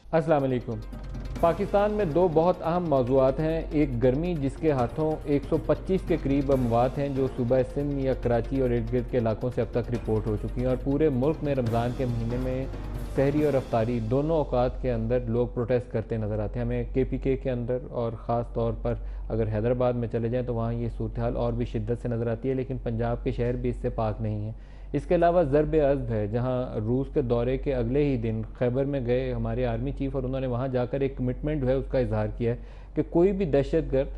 अस्सलाम वालेकुम। पाकिस्तान में दो बहुत अहम मौज़ूआत हैं। एक गर्मी, जिसके हाथों 125 के करीब अमवात हैं जो सुबह सिंध या कराची और इर्द गिर्द के इलाकों से अब तक रिपोर्ट हो चुकी हैं। और पूरे मुल्क में रमज़ान के महीने में सहरी और अफ्तारी दोनों औकात के अंदर लोग प्रोटेस्ट करते नज़र आते हैं। हमें KPK के अंदर और ख़ास तौर पर अगर हैदराबाद में चले जाएँ तो वहाँ ये सूरत हाल और भी शिद्दत से नज़र आती है, लेकिन पंजाब के शहर भी इससे पाक नहीं हैं। इसके अलावा ज़रब अज़ब है, जहाँ रूस के दौरे के अगले ही दिन खैबर में गए हमारे आर्मी चीफ़ और उन्होंने वहाँ जाकर एक कमिटमेंट जो है उसका इजहार किया है कि कोई भी दहशतगर्द,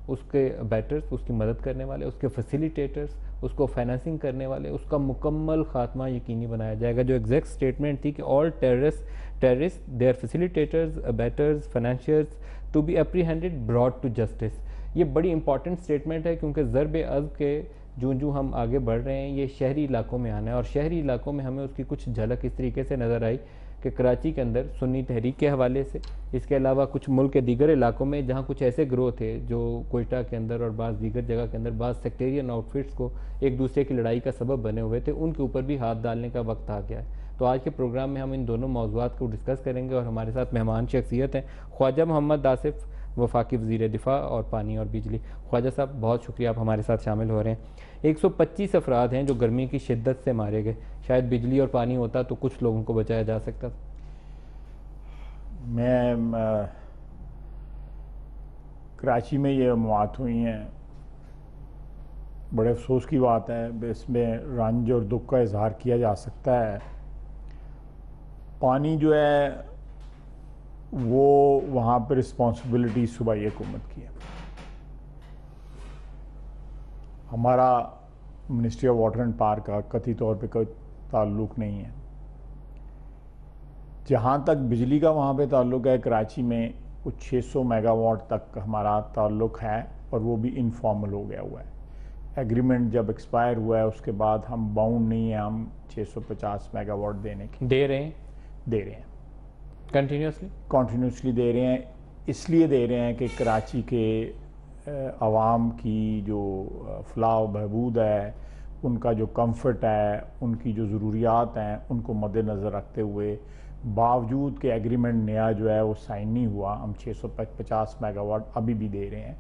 उसके बैटर्स, उसकी मदद करने वाले, उसके फैसिलिटेटर्स, उसको फाइनेंसिंग करने वाले, उसका मुकम्मल खात्मा यकीनी बनाया जाएगा। जो एग्जैक्ट स्टेटमेंट थी कि all terrorist their facilitators, abettors, financiers to be apprehended, brought to justice. ये बड़ी इंपॉर्टेंट स्टेटमेंट है क्योंकि ज़रब अज़ब के जो हम आगे बढ़ रहे हैं ये शहरी इलाकों में आना है। और शहरी इलाकों में हमें उसकी कुछ झलक इस तरीके से नज़र आई कि कराची के अंदर सुन्नी तहरीक के हवाले से, इसके अलावा कुछ मुल्क के दीगर इलाकों में जहाँ कुछ ऐसे ग्रोह थे जो कोयटा के अंदर और बाज़ दीगर जगह के अंदर बाज़ सेक्टेरियन आउटफिट्स को एक दूसरे की लड़ाई का सबब बने हुए थे, उनके ऊपर भी हाथ डालने का वक्त आ गया है। तो आज के प्रोग्राम में हम इन दोनों मौज़ूआत को डिस्कस करेंगे और हमारे साथ मेहमान शख्सियत हैं ख्वाजा मोहम्मद आसिफ, वफाकी वज़ीर दिफा और पानी और बिजली। ख्वाजा साहब, बहुत शुक्रिया, आप हमारे साथ शामिल हो रहे हैं। 125 अफराद हैं जो गर्मी की शिद्दत से मारे गए। शायद बिजली और पानी होता तो कुछ लोगों को बचाया जा सकता था। मैं कराची में ये मौत हुई हैं, बड़े अफसोस की बात है। इसमें रंज और दुख का इजहार किया जा सकता है। पानी जो है वो वहाँ पर रिस्पॉन्सिबिलिटी सूबाई हुकूमत की है। हमारा ministry of water and power का कथित तौर पे कोई ताल्लुक़ नहीं है। जहाँ तक बिजली का वहाँ पे ताल्लुक़ है, कराची में कुछ 600 मेगावाट तक हमारा ताल्लुक़ है और वो भी इनफॉर्मल हो गया हुआ है। एग्रीमेंट जब एक्सपायर हुआ है उसके बाद हम बाउंड नहीं है, हम 650 मेगावाट देने की दे रहे हैं कंटिन्यूसली दे रहे हैं। इसलिए दे रहे हैं कि कराची के आवाम की जो फलाह बहबूद है, उनका जो कंफर्ट है, उनकी जो ज़रूरियात हैं, उनको मद्देनज़र रखते हुए बावजूद कि एग्रीमेंट नया जो है वो साइन नहीं हुआ, हम 650 मेगावाट अभी भी दे रहे हैं।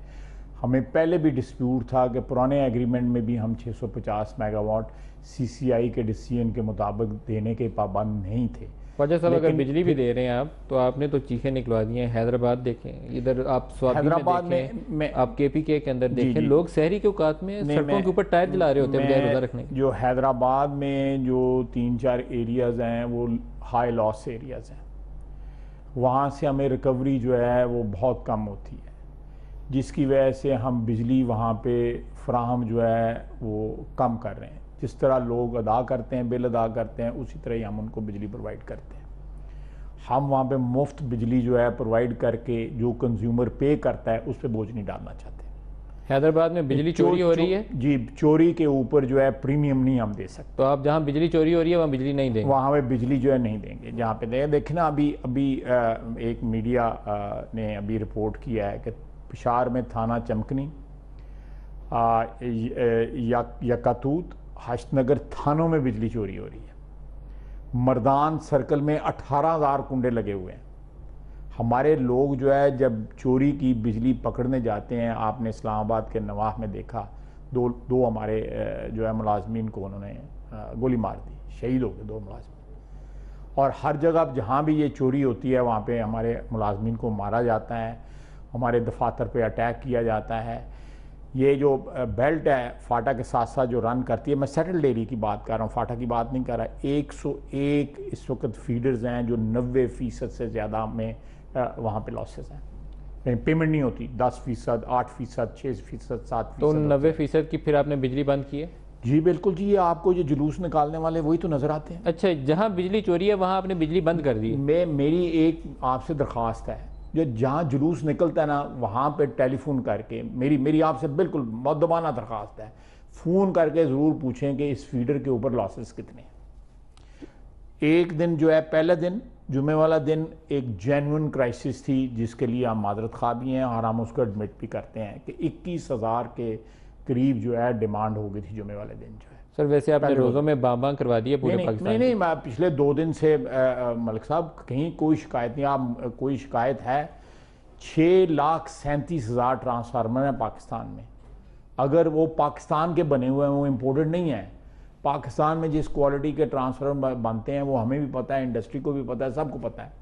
हमें पहले भी डिस्प्यूट था कि पुराने एग्रीमेंट में भी हम 650 मेगावाट CCI के डिसीजन के मुताबिक देने के पाबंद नहीं थे। ख्वाजा साहब, अगर बिजली भी दे रहे हैं आप, तो आपने तो चीखें निकलवा दी हैं। हैदराबाद देखें, इधर आप हैदराबाद में आप KPK के अंदर देखें, लोग शहरी के औकात में सड़कों के ऊपर टायर जला रहे होते हैं बजाय रोजा रखने के। जो हैदराबाद में जो 3-4 एरियाज़ हैं वो हाई लॉस एरियाज़ हैं, वहाँ से हमें रिकवरी जो है वो बहुत कम होती है, जिसकी वजह से हम बिजली वहाँ पे फ्राहम जो है वो कम कर रहे हैं। जिस तरह लोग अदा करते हैं, बिल अदा करते हैं, उसी तरह ही हम उनको बिजली प्रोवाइड करते हैं। हम वहाँ पे मुफ्त बिजली जो है प्रोवाइड करके जो कंज्यूमर पे करता है उस पर बोझ नहीं डालना चाहते। हैदराबाद में बिजली चोरी हो रही है जी, चोरी के ऊपर जो है प्रीमियम नहीं हम दे सकते। तो आप जहाँ बिजली चोरी हो रही है वहाँ बिजली नहीं देंगे? वहाँ पे बिजली जो है नहीं देंगे। जहाँ पे देखें ना, अभी एक मीडिया ने अभी रिपोर्ट किया है कि पिशार में थाना चमकनी, यकातूत, हश्तनगर थानों में बिजली चोरी हो रही है। मर्दान सर्कल में 18,000 कुंडे लगे हुए हैं। हमारे लोग जो है जब चोरी की बिजली पकड़ने जाते हैं, आपने इस्लामाबाद के नवाह में देखा, दो हमारे जो है मुलाजमीन को उन्होंने गोली मार दी, शहीद हो गए 2 मुलाजमीन। और हर जगह जहाँ भी ये चोरी होती है वहाँ पे हमारे मुलाजमीन को मारा जाता है, हमारे दफातर पे अटैक किया जाता है। ये जो बेल्ट है फाटा के साथ साथ जो रन करती है, मैं सेटल्ड एरिया की बात कर रहा हूँ, फाटा की बात नहीं कर रहा। 101 इस वक्त फीडर्स हैं जो 90% से ज़्यादा में वहाँ पे लॉसेस हैं, पेमेंट नहीं होती। 10%, 8%, 6%, 7%। तो 90% की फिर आपने बिजली बंद की है? जी बिल्कुल जी, आपको ये जुलूस निकालने वाले वही तो नज़र आते हैं। अच्छा, जहाँ बिजली चोरी है वहाँ आपने बिजली बंद कर दी? मेरी एक आपसे दरख्वास्त है, जो जहाँ जुलूस निकलता है ना वहाँ पे टेलीफोन करके, मेरी आपसे बिल्कुल मुद्दबाना दरख्वास्त है, फ़ोन करके ज़रूर पूछें कि इस फीडर के ऊपर लॉसेस कितने हैं। एक दिन जो है, पहला दिन जुमे वाला दिन एक जेन्युइन क्राइसिस थी जिसके लिए हम मादरत खा भी हैं और हम उसको एडमिट भी करते हैं कि 21,000 के करीब जो है डिमांड हो गई थी जुमे वाले दिन जो है। सर वैसे आपने रोज़ों में बांग करवा दिए पूरे पाकिस्तान? नहीं, मैं पिछले 2 दिन से मलिक साहब कहीं कोई शिकायत नहीं। आप कोई शिकायत है? 6,37,000 ट्रांसफार्मर हैं पाकिस्तान में। अगर वो पाकिस्तान के बने हुए हैं, वो इम्पोर्टेड नहीं है। पाकिस्तान में जिस क्वालिटी के ट्रांसफार्मर बनते हैं वो हमें भी पता है, इंडस्ट्री को भी पता है, सबको पता है।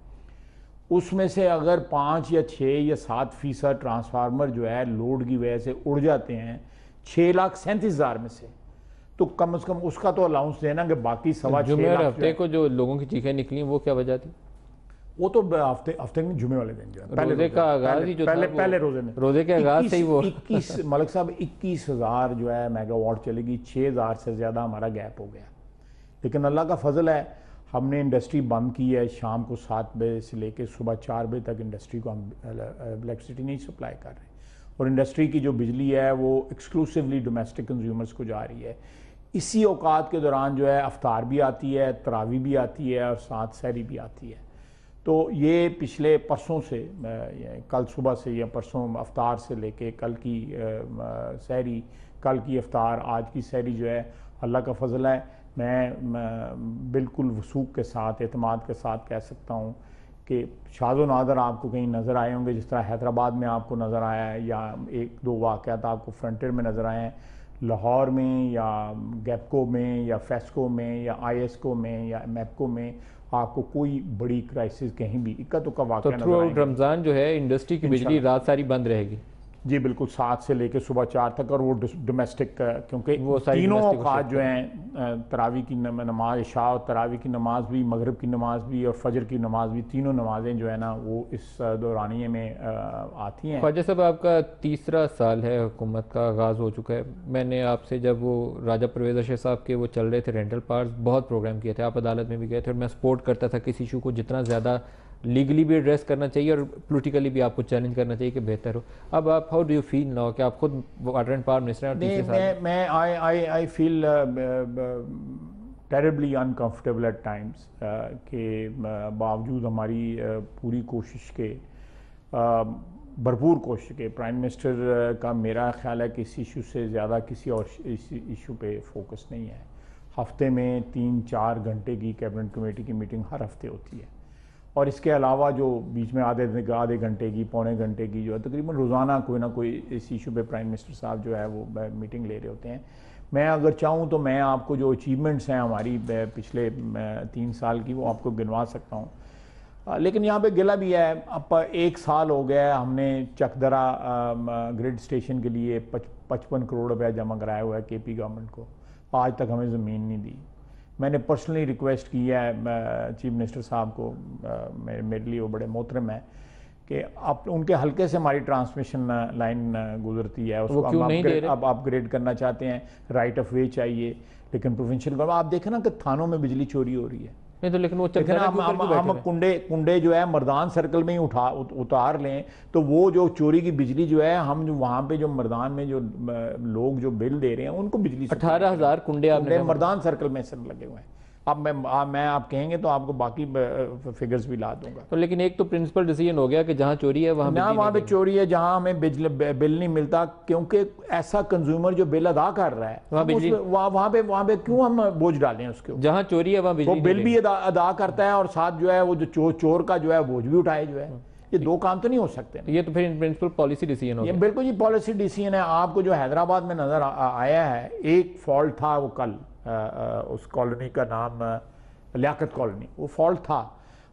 उसमें से अगर 5 या 6 या 7% ट्रांसफार्मर जो है लोड की वजह से उड़ जाते हैं 6,37,000 में से, तो कम से कम उसका तो अलाउंस देना कि बाकी 6.25 लाख हफ्ते को जो लोगों की चीखें निकली वो क्या वजह थी? वो तो हफ्ते में जुमे वाले दिन जो है रोजे का आगाज ही जो पहले रोजे में, रोजे के आगाज से ही वो 21 मलिक साहब 21,000 जो है मेगावाट चलेगी। 6,000 से ज़्यादा हमारा गैप हो गया। लेकिन अल्लाह का फजल है, हमने इंडस्ट्री बंद की है। शाम को 7 बजे से लेकर सुबह 4 बजे तक इंडस्ट्री को हम इलेक्ट्रिसिटी नहीं सप्लाई कर रहे, और इंडस्ट्री की जो बिजली है वो एक्सक्लूसिवली डोमेस्टिक कंज्यूमर्स को जा रही है। इसी औकात के दौरान जो है अफ्तार भी आती है, तरावी भी आती है और साथ सहरी भी आती है। तो ये पिछले परसों से, कल सुबह से या परसों अफ्तार से लेके कल की सहरी, कल की अफ्तार, आज की सहरी जो है अल्लाह का फजल है। मैं बिल्कुल वसूख के साथ, एतमाद के साथ कह सकता हूँ कि शाज़ो नादर आपको कहीं नज़र आए होंगे, जिस तरह हैदराबाद में आपको नज़र आया है, या 1-2 वाक़यात आपको फ्रंटियर में नज़र आए हैं। लाहौर में या गैपको में या फेस्को में या ISCO में या मैपको में आपको कोई बड़ी क्राइसिस कहीं भी इक्का दुक्का वाक़या नजर आएगा। तो रमज़ान जो है इंडस्ट्री की बिजली रात सारी बंद रहेगी? जी बिल्कुल, 7 से लेकर सुबह 4 तक। और वो डोमेस्टिक, क्योंकि वो तीनों औकात जो हैं, तरावी की नमाज, इशा और तरावी की नमाज भी, मगरिब की नमाज भी और फजर की नमाज भी, तीनों नमाजें जो है ना वो इस दौरानिए में आती हैं। ख्वाजा साहब, आपका 3रा साल है हुकूमत का आगाज़ हो चुका है। मैंने आपसे जब वो राजा परवेज़ अशरफ साहब के वो चल रहे थे रेंटल पार्स, बहुत प्रोग्राम किए थे, आप अदालत में भी गए थे, और मैं सपोर्ट करता था किस इशू को जितना ज़्यादा लीगली भी एड्रेस करना चाहिए और पोलिटिकली भी आपको चैलेंज करना चाहिए कि बेहतर हो। अब आप how do you feel now कि आप खुद वाटर एंड पावर मिनिस्टर हैं? मैं I feel terribly uncomfortable at times के बावजूद हमारी पूरी कोशिश के, भरपूर कोशिश के, प्राइम मिनिस्टर का मेरा ख्याल है कि इस इशू से ज़्यादा किसी और इशू पे फोकस नहीं है। हफ्ते में 3-4 घंटे की कैबिनेट कमेटी की मीटिंग हर हफ्ते होती है, और इसके अलावा जो बीच में आधे घंटे की, पौने घंटे की जो है, तकरीबन रोज़ाना कोई ना कोई इस इशू पे प्राइम मिनिस्टर साहब जो है वो मीटिंग ले रहे होते हैं। मैं अगर चाहूँ तो मैं आपको जो अचीवमेंट्स हैं हमारी पिछले 3 साल की वो आपको गिनवा सकता हूँ, लेकिन यहाँ पे गिला भी है। अब 1 साल हो गया है, हमने चकदरा ग्रिड स्टेशन के लिए 55 करोड़ रुपया जमा कराया हुआ है KP गवर्नमेंट को। आज तक हमें ज़मीन नहीं दी। मैंने पर्सनली रिक्वेस्ट की है चीफ मिनिस्टर साहब को, मेरे लिए वो बड़े मोहतरम है, कि आप उनके हल्के से हमारी ट्रांसमिशन लाइन गुजरती है, उसको अब अपग्रेड करना चाहते हैं, राइट ऑफ वे चाहिए। लेकिन प्रोविंशियल गवर्नमेंट, आप देखें ना कि थानों में बिजली चोरी हो रही है। नहीं तो लेकिन वो हम कुंडे जो है मर्दान सर्कल में ही उतार लें, तो वो जो चोरी की बिजली जो है, हम जो वहाँ पे जो मर्दान में जो लोग जो बिल दे रहे हैं उनको बिजली 18,000 कुंडे मर्दान सर्कल में सर लगे हुए हैं। अब मैं आप कहेंगे तो आपको बाकी फिगर्स भी ला दूंगा। तो लेकिन एक तो प्रिंसिपल डिसीजन हो गया कि जहाँ चोरी है वहाँ पे चोरी है, जहाँ हमें बिल नहीं मिलता, क्योंकि ऐसा कंज्यूमर जो बिल अदा कर रहा है वहाँ पे क्यों हम बोझ डालें उसके ऊपर? जहाँ चोरी है वहाँ बिल भी अदा करता है और साथ जो है वो जो चोर का जो है बोझ भी उठाए जो है। ये 2 काम तो नहीं हो सकते। ये तो फिर प्रिंसिपल पॉलिसी डिसीजन हो गया। बिल्कुल जी, पॉलिसी डिसीजन है। आपको जो हैदराबाद में नजर आया है, एक फॉल्ट था वो कल, उस कॉलोनी का नाम लियाकत कॉलोनी, वो फॉल्ट था।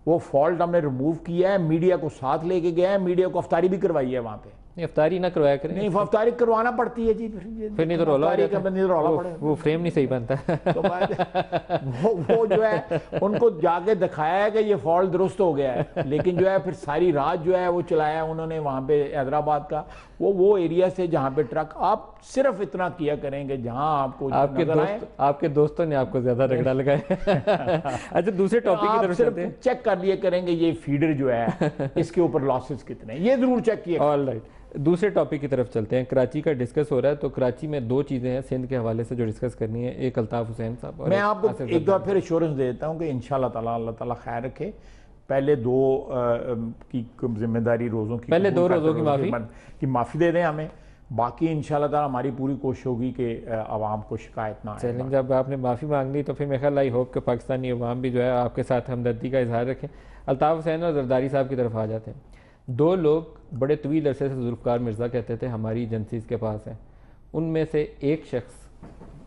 वो फॉल्ट हमने रिमूव किया है, मीडिया को साथ लेके गया है, मीडिया को अफ्तारी भी करवाई है वहाँ पे। अफ्तारी ना करवाया करें? नहीं, अफ्तारी करवाना पड़ती है जी, फिर नहीं तो रौला पड़े, वो फ्रेम नहीं सही बनता। तो वो जो है उनको जाके दिखाया है कि ये फॉल्ट दुरुस्त हो गया है, लेकिन जो है फिर सारी रात जो है वो चलाया उन्होंने वहाँ पे हैदराबाद का वो एरिया से जहाँ पे ट्रक। आप सिर्फ इतना किया करेंगे जहाँ आपको आपके दोस्तों ने आपको ज्यादा रगड़ा लगाया। अच्छा, दूसरे टॉपिक की तरफ चलते हैं। चेक कर लिए करेंगे ये फीडर जो है इसके ऊपर लॉसेस कितने, ये जरूर चेक किया। ऑलराइट, दूसरे टॉपिक की तरफ चलते हैं। कराची का डिस्कस हो रहा है, तो कराची में 2 चीज़ें हैं सिंध के हवाले से जो डिस्कस करनी है। एक अल्ताफ हुसैन साहब, मैं आपको एक बार फिर एश्योरेंस दे देता हूँ कि इंशाल्लाह ताला अल्लाह ताला खैर रखे। पहले 2 की जिम्मेदारी रोज़ों की, पहले 2 रोज़ों की माफ़ी दे दें हमें। बाकी इंशाल्लाह ताला हमारी पूरी कोशिश होगी कि आवाम को शिकायत ना आए। चलें, जब आपने माफ़ी मांग ली तो फिर मेरे ख्याल आई होप कि पाकिस्तानी अवाम भी जो है आपके साथ हमदर्दी का इजहार रखें। अल्ताफ़ हुसैन और जरदारी साहब की तरफ आ जाते हैं। दो लोग बड़े तवील अरसे से जुल्फ़कार मिर्ज़ा कहते थे हमारी एजेंसीज़ के पास हैं, उनमें से एक शख्स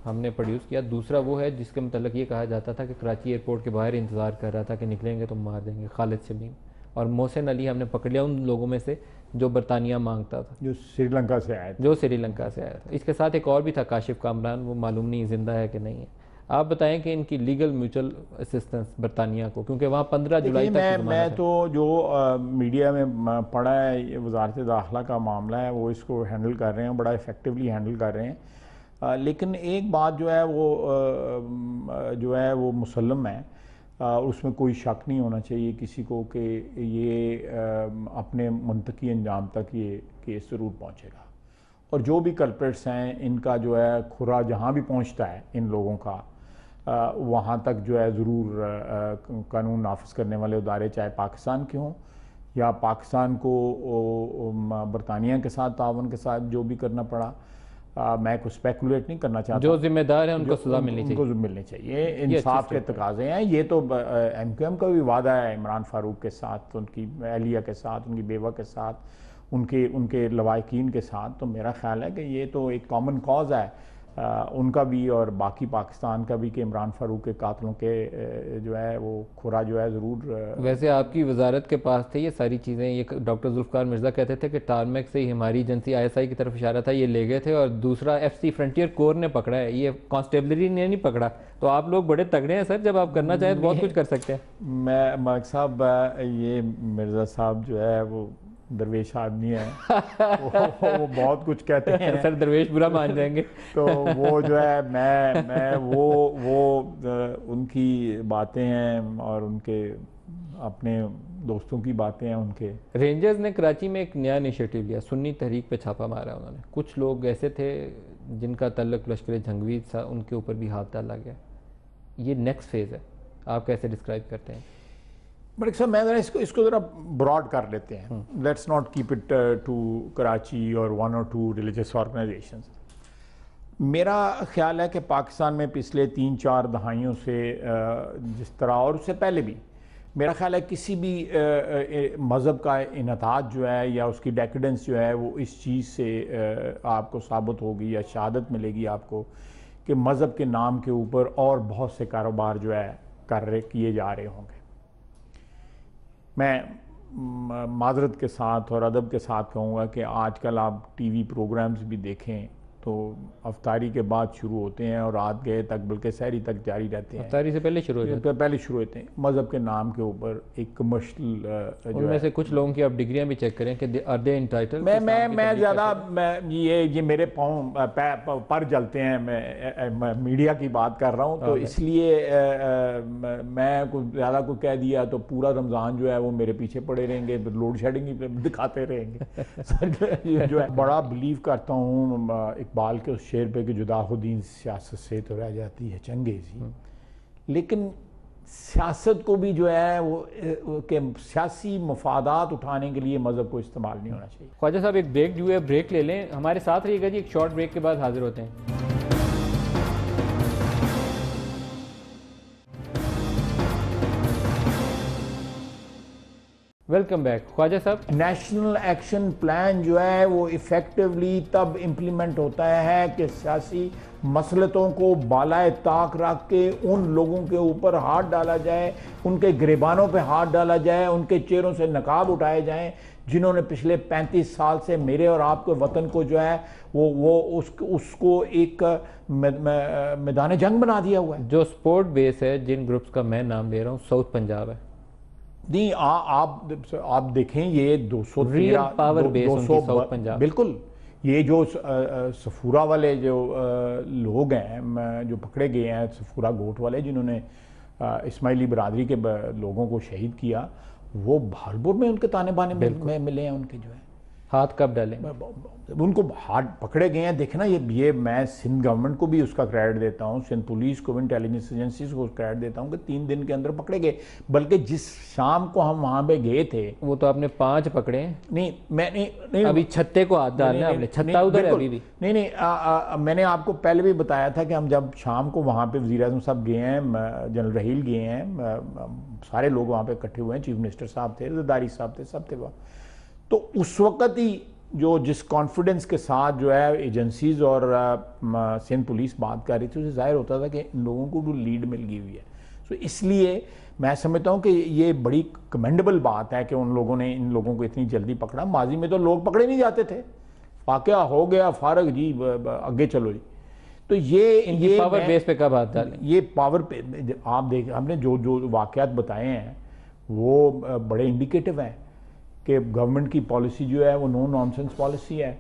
हमने प्रोड्यूस किया, दूसरा वो है जिसके मतलब ये कहा जाता था कि कराची एयरपोर्ट के बाहर इंतज़ार कर रहा था कि निकलेंगे तो मार देंगे, खालिद शमीम। और मोहसिन अली हमने पकड़ लिया उन लोगों में से जो बरतानिया मांगता था, जो श्रीलंका से आए थे। जो श्रीलंका से आया था। इसके साथ एक और भी था काशिफ कामरान, वो मालूम नहीं ज़िंदा है कि नहीं है। आप बताएं कि इनकी लीगल म्यूचुअल असिस्टेंस बरतानिया को, क्योंकि वहाँ 15 जुलाई तक मैं तो जो मीडिया में पढ़ा है, वजारत दाखिला का मामला है, वो इसको हैंडल कर रहे हैं, बड़ा इफ़ेक्टिवली हैंडल कर रहे हैं। लेकिन एक बात जो है वो मुसल्लम है, उसमें कोई शक नहीं होना चाहिए किसी को कि ये अपने मुंतकी अंजाम तक ये केस ज़रूर पहुँचेगा। और जो भी कल्प्रेट्स हैं, इनका जो है खुरा जहाँ भी पहुँचता है इन लोगों का, वहाँ तक जो है ज़रूर कानून नाफिज करने वाले इदारे, चाहे पाकिस्तान के हों या पाकिस्तान को बरतानिया के साथ तावन के साथ जो भी करना पड़ा, मैं कुछ स्पेकुलेट नहीं करना चाहता। जो जिम्मेदार है उनको सजा मिलनी चाहिए, उनको मिलनी चाहिए। इंसाफ के तकाजे हैं। ये तो MQM का भी वादा है इमरान फारूक के साथ, उनकी एहलिया के साथ, उनकी बेवा के साथ, उनके लवाकिन के साथ। तो मेरा ख्याल है कि ये तो एक कॉमन कॉज है उनका भी और बाकी पाकिस्तान का भी, कि इमरान फारूक के कातलों के जो है वो खुरा जो है ज़रूर। वैसे आपकी वजारत के पास थे ये सारी चीज़ें। ये डॉक्टर जुल्फ़कार मिर्ज़ा कहते थे कि टारमेक से ही हमारी एजेंसी ISI की तरफ इशारा था, ये ले गए थे, और दूसरा FC फ्रंटियर कोर ने पकड़ा है, ये कॉन्स्टेबलरी ने नहीं पकड़ा। तो आप लोग बड़े तगड़े हैं सर, जब आप करना चाहें तो बहुत कुछ कर सकते हैं। मैं मालिक साहब, ये मिर्ज़ा साहब जो है वो दरवेश आदमी है। वो बहुत कुछ कहते हैं सर, दरवेश बुरा मान जाएंगे। तो वो जो है मैं वो उनकी बातें हैं और उनके अपने दोस्तों की बातें हैं उनके। रेंजर्स ने कराची में एक नया इनिशिएटिव लिया, सुन्नी तहरीक पे छापा मारा उन्होंने। कुछ लोग ऐसे थे जिनका तल्लुक लश्कर जंगवी था, उनके ऊपर भी हाथ डाला गया। ये नेक्स्ट फेज़ है, आप कैसे डिस्क्राइब करते हैं? बट सर, मैं ज़रा इसको ज़रा ब्रॉड कर लेते हैं। Let's not keep it to Karachi और 1 or 2 रिलीजियस ऑर्गेनाइजेशंस। मेरा ख्याल है कि पाकिस्तान में पिछले 3-4 दहाइयों से जिस तरह, और उससे पहले भी, मेरा ख्याल है किसी भी मज़हब का इनताज जो है या उसकी डेकेडेंस जो है वो इस चीज़ से आपको साबित होगी या शहादत मिलेगी आपको कि मज़हब के नाम के ऊपर और बहुत से कारोबार जो है किए जा रहे होंगे। मैं माजरत के साथ और अदब के साथ कहूँगा कि आजकल आप TV प्रोग्राम्स भी देखें तो अफ्तारी के बाद शुरू होते हैं और रात गए तक, बल्कि सहरी तक जारी रहते हैं। अफ्तारी से पहले शुरू होते हैं। मज़हब के नाम के ऊपर एक कमर्शियल उनमें से कुछ लोगों की आप डिग्रियां भी चेक करें कि आर दे एंटाइटल्ड। मैं ज़्यादा ये मेरे पाँव पर जलते हैं, मैं मीडिया की बात कर रहा हूँ, तो इसलिए मैं कुछ ज़्यादा कुछ कह दिया तो पूरा रमज़ान जो है वो मेरे पीछे पड़े रहेंगे, लोड शेडिंग ही दिखाते रहेंगे। जो है बड़ा बिलीव करता हूँ इकबाल के उस शेर पे कि जुदाहुद्दीन सियासत से तो रह जाती है चंगेज़ी, लेकिन सियासत को भी जो है वो के सियासी मफादात उठाने के लिए मज़हब को इस्तेमाल नहीं होना चाहिए। ख्वाजा साहब, एक ब्रेक ड्यू है, ब्रेक ले लें, हमारे साथ रहिएगा जी। एक शॉर्ट ब्रेक के बाद हाजिर होते हैं। Welcome back. Khwaja Sahab, national action plan जो है वो इफ़ेक्टिवली तब इम्प्लीमेंट होता है कि सियासी मसलतों को बालाए ताक रख के उन लोगों के ऊपर हाथ डाला जाए, उनके गिरबानों पे हाथ डाला जाए, उनके चेहरों से नकाब उठाए जाएं, जिन्होंने पिछले 35 साल से मेरे और आपके वतन को जो है वो उसको एक मैदान जंग बना दिया हुआ है। जो स्पोर्ट बेस है, जिन ग्रुप्स का मैं नाम ले रहा हूँ, साउथ पंजाब है। नहीं, आप देखें, ये 213 पावर बेस उनकी साउथ पंजाब। बिल्कुल, ये जो सफूरा वाले जो लोग हैं जो पकड़े गए हैं, सफूरा गोट वाले जिन्होंने इस्माइली बरादरी के लोगों को शहीद किया, वो भालपुर में उनके ताने बाने में मिले हैं उनके जो है। हाथ कब डालें? उनको हाथ पकड़े गए हैं। देखना, ये मैं सिंध गवर्नमेंट को भी उसका क्रेडिट देता हूँ, सिंध पुलिस को भी, इंटेलिजेंस एजेंसीज को क्रेडिट देता हूँ कि 3 दिन के अंदर पकड़े गए। बल्कि जिस शाम को हम वहाँ पे गए थे, वो तो आपने 5 पकड़े हैं। नहीं मैं नहीं अभी छत्ते को हाथ डालना है आपने, छत्ता उधर है अभी भी। नहीं, मैंने आपको पहले भी बताया था कि हम जब शाम को वहाँ पे वज़ीर आज़म साहब गए हैं, जनरल रहील गए हैं, सारे लोग वहाँ पे इकट्ठे हुए हैं, चीफ मिनिस्टर साहब थे, जरदारी साहब थे, सब थे वहाँ। तो उस वक़्त ही जिस कॉन्फिडेंस के साथ जो है एजेंसीज और सिंध पुलिस बात कर रही थी, उससे जाहिर होता था कि इन लोगों को भी लीड मिल गई हुई है। तो इसलिए मैं समझता हूँ कि ये बड़ी कमेंडेबल बात है कि उन लोगों ने इन लोगों को इतनी जल्दी पकड़ा। माजी में तो लोग पकड़े नहीं जाते थे, वाकया हो गया फारग जी, आगे चलो जी। तो ये पावर बेस पे कब हाथ डालें? ये पावर पे आप देख, हमने जो वाकयात बताए हैं वो बड़े इंडिकेटिव हैं कि गवर्नमेंट की पॉलिसी जो है वो नो नॉनसेंस पॉलिसी है,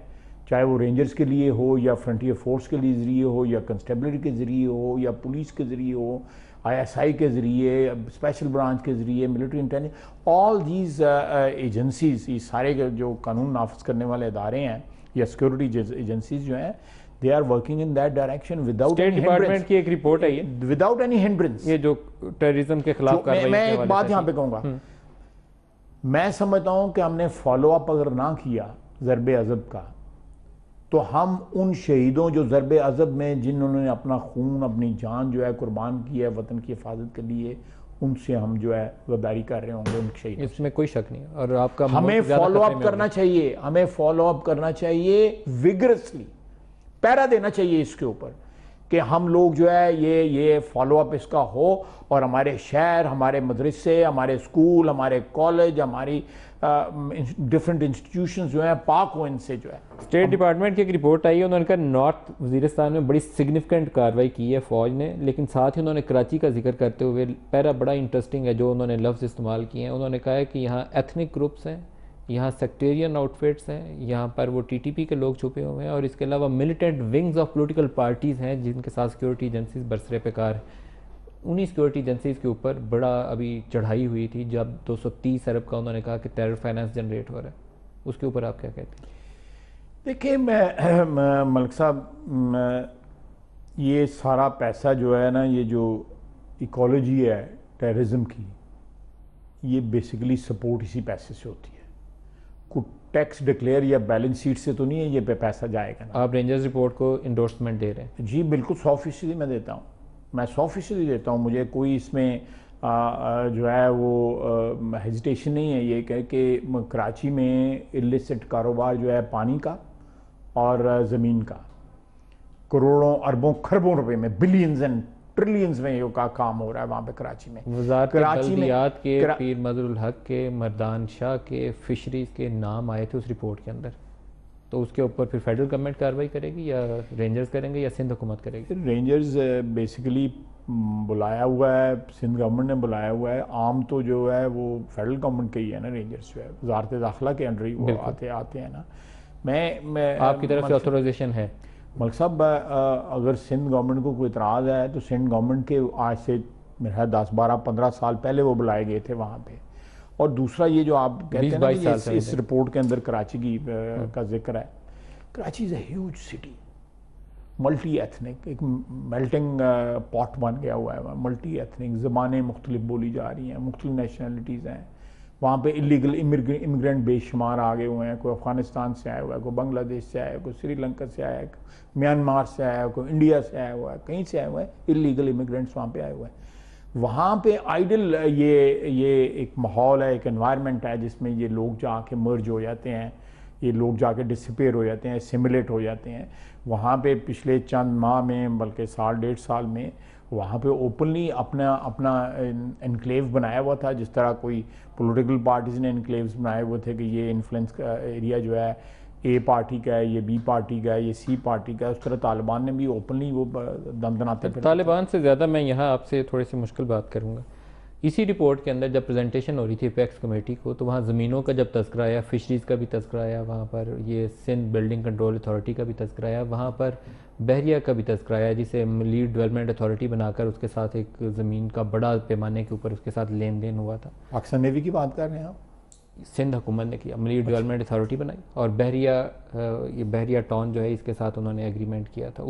चाहे वो रेंजर्स के लिए हो या फ्रंटियर फोर्स के लिए ज़रिए हो या कंस्टेबलरी के ज़रिए हो या पुलिस के ज़रिए हो, ISI के ज़रिए, स्पेशल ब्रांच के ज़रिए, military intelligence, all these agencies, ये सारे जो कानून नाफिज करने वाले इदारे हैं या सिक्योरिटी एजेंसीज जो हैं, they are working in that direction without state department की एक रिपोर्ट है ये, विदाउट एनी हिंड्रेंस, ये जो टेररिज्म के खिलाफ कार्रवाई। मैं एक बात यहाँ पे कहूँगा, मैं समझता हूँ कि हमने फॉलो अप अगर ना किया ज़रबे अज़ब का, तो हम उन शहीदों जो ज़रबे अज़ब में जिन्होंने अपना खून, अपनी जान जो है कुर्बान की है वतन की हिफाजत के लिए, उनसे हम जो है गद्दारी कर रहे होंगे उनके शहीद। इसमें कोई शक नहीं। और आपका हमें फॉलो अप करना चाहिए, हमें फॉलो अप करना चाहिए विगरसली, पैरा देना चाहिए इसके ऊपर कि हम लोग जो है ये फॉलो अप इसका हो और हमारे शहर, हमारे मदरसे, हमारे स्कूल, हमारे कॉलेज, हमारी डिफरेंट इंस्टीट्यूशंस जो हैं पाक हो इनसे जो है। स्टेट डिपार्टमेंट की एक रिपोर्ट आई है, उन्होंने कहा नॉर्थ वजीरिस्तान में बड़ी सिग्निफिकेंट कार्रवाई की है फ़ौज ने, लेकिन साथ ही उन्होंने कराची का जिक्र करते हुए पैरा बड़ा इंटरेस्टिंग है जो उन्होंने लफ्ज़ इस्तेमाल किए हैं। उन्होंने कहा है कि यहाँ एथनिक ग्रुप्स हैं, यहाँ सेक्टेरियन आउटफिट्स हैं, यहाँ पर वो TTP के लोग छुपे हुए हैं और इसके अलावा militant wings of political parties हैं जिनके साथ सिक्योरिटी एजेंसीज बरसरे पे कार है। उन्हीं सिक्योरिटी एजेंसीज के ऊपर बड़ा अभी चढ़ाई हुई थी जब 230 अरब का उन्होंने कहा कि टेरर फाइनेंस जनरेट हो रहा है। उसके ऊपर आप क्या कहते हैं? देखिए मलिक साहब, ये सारा पैसा जो है ना, ये जो इकोलॉजी है टेररिज्म की, ये बेसिकली सपोर्ट इसी पैसे से होती है। कोई टैक्स डिक्लेयर या बैलेंस शीट से तो नहीं है ये पैसा जाएगा ना। आप रेंजर्स रिपोर्ट को इंडोर्समेंट दे रहे हैं? जी बिल्कुल, 100% मैं देता हूँ, मैं 100% देता हूँ। मुझे कोई इसमें जो है वो हेजिटेशन नहीं है ये कह कि कराची में इलिसिट कारोबार जो है पानी का और ज़मीन का करोड़ों अरबों खरबों रुपए में, बिलियंस एंड ट्रिलियंस में ये का काम हो रहा है वहाँ पे कराची में। कराची में के पीर मजरुल हक के, मर्दान शाह के, फिशरीज के नाम आए थे उस रिपोर्ट के अंदर, तो उसके ऊपर फिर फेडरल गवर्नमेंट कार्रवाई करेगी या रेंजर्स करेंगे या सिंध हुकूमत करेगी? रेंजर्स बेसिकली बुलाया हुआ है, सिंध गवर्नमेंट ने बुलाया हुआ है। आम तो जो है वो फेडरल गवर्नमेंट के ही है ना, रेंजर्स जो है वजारत दाखिला के अंडर ही वो आते हैं ना। मैं आपकी तरफ से ऑथोराइजेशन है? मलिक साहब, अगर सिंध गवर्नमेंट को कोई इतराज़ है तो सिंध गवर्नमेंट के आज से मेरा 10, 12, 15 साल पहले वो बुलाए गए थे वहाँ पे। और दूसरा ये जो आप कहते हैं ना कि इस रिपोर्ट के अंदर कराची की का जिक्र है, Karachi is a huge city, multi ethnic, एक मेल्टिंग पॉट बन गया हुआ है, मल्टी एथनिक, ज़बानें मुख्तलिफ बोली जा रही हैं, मुख्तलिफ नेशनलिटीज़ हैं वहाँ पे। इलीगल इमिग्रेंट बेशुमार आ गए हुए हैं, कोई अफ़गानिस्तान से आया हुआ है, कोई बांग्लादेश से आया है, कोई श्रीलंका से आया है, म्यांमार से आया है, कोई इंडिया से आया हुआ है, कहीं से आया हुआ है, इलीगल इमिग्रेंट्स वहाँ पे आए हुए हैं। वहाँ पे आइडल ये एक माहौल है, एक एनवायरनमेंट है जिसमें ये लोग जाके मर्ज हो जाते हैं, ये लोग जाके डिसिपेयर हो जाते हैं, सिमुलेट हो जाते हैं। वहाँ पे पिछले चंद माह में, बल्कि साल 1.5 साल में वहाँ पे ओपनली अपना एनक्लेव बनाया हुआ था, जिस तरह कोई पॉलिटिकल पार्टीज़ ने एनक्लेव्स बनाए हुए थे कि ये इन्फ्लुएंस का एरिया जो है A पार्टी का है, ये B पार्टी का है, ये C पार्टी का है। उस तरह तालिबान ने भी ओपनली वो दमदनाते थे। तालिबान से ज़्यादा मैं यहाँ आपसे थोड़ी सी मुश्किल बात करूँगा। इसी रिपोर्ट के अंदर जब प्रेजेंटेशन हो रही थी अपेक्स कमेटी को, तो वहाँ ज़मीनों का जब तस्करा आया, फिशरीज़ का भी तस्करा आया, वहाँ पर ये सिंध बिल्डिंग कंट्रोल अथॉरिटी का भी तस्करा आया, वहाँ पर बहरिया का भी तस्करा आया जिसे लीड डेवलपमेंट अथॉरिटी बनाकर उसके साथ एक ज़मीन का बड़ा पैमाने के ऊपर उसके साथ लेन देन हुआ था। पाकिस्तान नेवी की बात कर रहे हैं आप? सिंध हुकूमत ने किया, मलीर डेवलपमेंट अथॉरिटी बनाई और ये बहरिया टाउन जो है इसके साथ उन्होंने एग्रीमेंट किया था।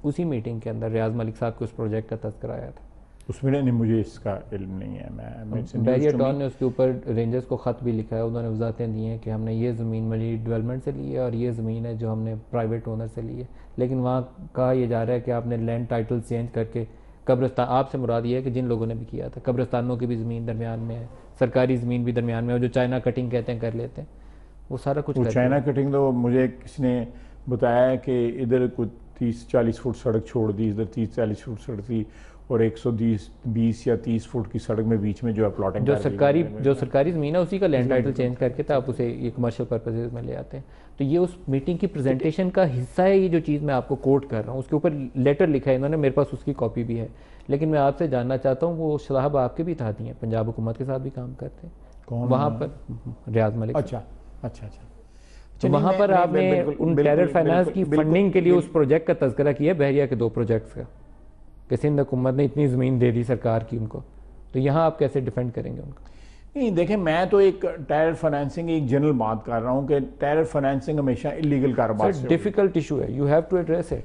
उसी मीटिंग के अंदर रियाज मलिक साहब को उस प्रोजेक्ट का तस्करा आया था। उसमें नहीं, मुझे इसका इल्म नहीं है। बहरिया टाउन ने उसके ऊपर रेंजर्स को ख़त भी लिखा है, उन्होंने वजाहतें दी हैं कि हमने ये ज़मीन मलीर डेवलपमेंट से ली है और ये ज़मीन है जो हमने प्राइवेट ओनर से ली है। लेकिन वहाँ कहा यह जा रहा है कि आपने लैंड टाइटल चेंज करके कब्रिस्तान, आपसे मुराद ये है कि जिन लोगों ने भी किया था, कब्रिस्तानों की भी ज़मीन दरमियान में है, सरकारी ज़मीन भी दरमियान में है, जो चाइना कटिंग कहते हैं कर लेते हैं, वो सारा कुछ चाइना कटिंग तो मुझे किसी ने बताया कि इधर कुछ 30-40 फुट सड़क छोड़ दी, इधर 30-40 फुट सड़क थी और 120 या 30 फुट की सड़क में बीच में जो है प्लॉटिंग जो सरकारी ज़मीन है उसी का लैंड टाइटल चेंज करके तो आप उसे ये कमर्शियल पर्पसेज में ले आते हैं। तो ये उस मीटिंग की प्रेजेंटेशन का हिस्सा है। ये जो चीज़ मैं आपको कोट कर रहा हूँ उसके ऊपर लेटर लिखा है इन्होंने, मेरे पास उसकी कॉपी भी है। लेकिन मैं आपसे जानना चाहता हूँ, वो साहब आपके भी साथी हैं, पंजाब हुकूमत के साथ भी काम करते हैं। कौन वहाँ पर रियाज मलिक। अच्छा। तो वहाँ पर आपने उन टेरर फाइनेंस की फंडिंग के लिए उस प्रोजेक्ट का तज़किरा किया, बहरिया के 2 प्रोजेक्ट्स का, कि सिंध हुकूमत ने इतनी ज़मीन दे दी सरकार की उनको। तो यहाँ आप कैसे डिफेंड करेंगे उनको? नहीं देखें, मैं तो एक टेरर फाइनेंसिंग एक जनरल बात कर रहा हूँ कि टेरर फाइनेंसिंग हमेशा इलीगल कारोबार से डिफिकल्ट इशू है, you have to address it.